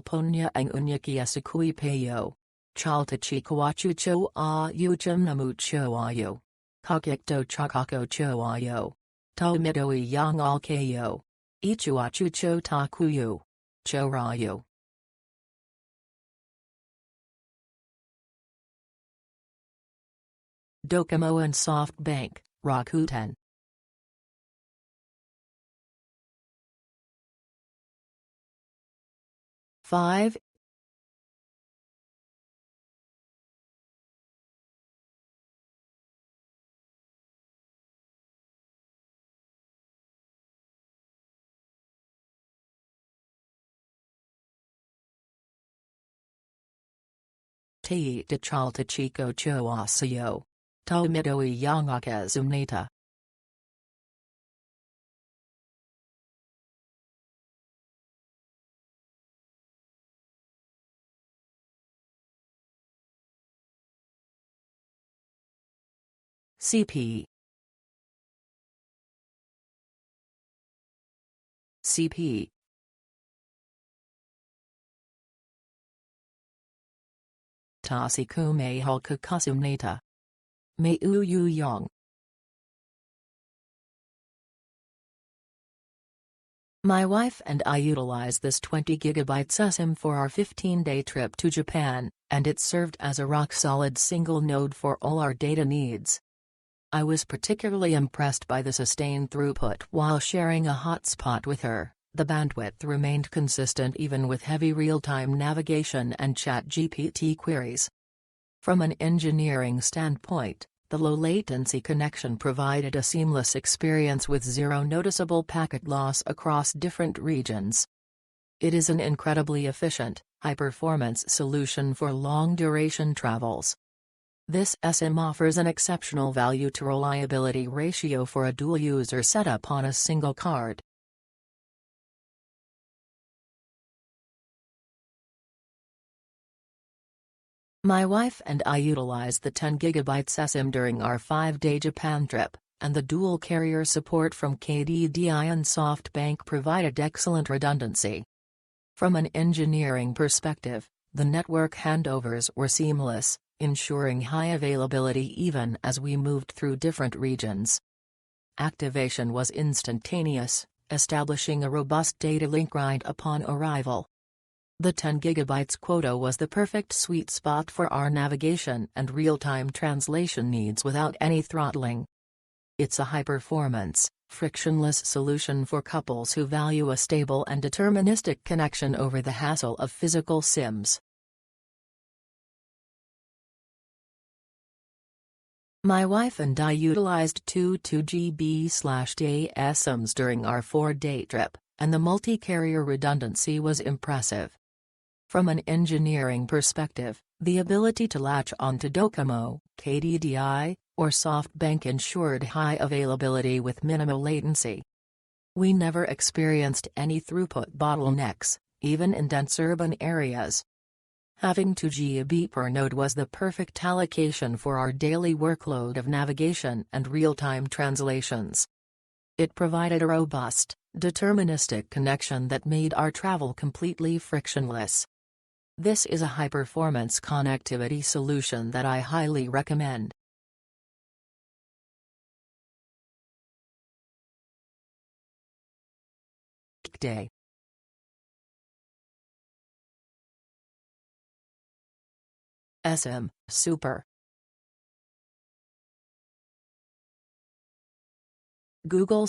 ponya ang unyaki asukui payo. Chaltachi kawachucho a uchum namucho ayo. Kakikto chakako cho ayo. Tomidoi yang al kayo. Ichuachucho takuyo. Cho rayo. DOCOMO and Softbank, Rakuten. Five. Te de chalta chico cho asayo. Tomidoi yang akazumnata. CP. CP. Tasikume halkakasumnata. Me uyu yang. My wife and I utilized this 20 GB eSIM for our 15-day trip to Japan, and it served as a rock-solid single node for all our data needs. I was particularly impressed by the sustained throughput while sharing a hotspot with her. The bandwidth remained consistent even with heavy real-time navigation and ChatGPT queries. From an engineering standpoint, the low-latency connection provided a seamless experience with zero noticeable packet loss across different regions. It is an incredibly efficient, high-performance solution for long-duration travels. This eSIM offers an exceptional value-to-reliability ratio for a dual-user setup on a single card. My wife and I utilized the 10 GB eSIM during our 5-day Japan trip, and the dual-carrier support from KKday and Softbank provided excellent redundancy. From an engineering perspective, the network handovers were seamless, ensuring high availability even as we moved through different regions. Activation was instantaneous, establishing a robust data link right upon arrival. The 10 GB quota was the perfect sweet spot for our navigation and real-time translation needs without any throttling. It's a high-performance, frictionless solution for couples who value a stable and deterministic connection over the hassle of physical SIMs. My wife and I utilized two 2GB/day eSIMs during our 4-day trip, and the multi-carrier redundancy was impressive. From an engineering perspective, the ability to latch onto DOCOMO, KKday, or Softbank ensured high availability with minimal latency. We never experienced any throughput bottlenecks, even in dense urban areas. Having 2 GB per node was the perfect allocation for our daily workload of navigation and real-time translations. It provided a robust, deterministic connection that made our travel completely frictionless. This is a high-performance connectivity solution that I highly recommend. KKday. eSIM, Super. Google/.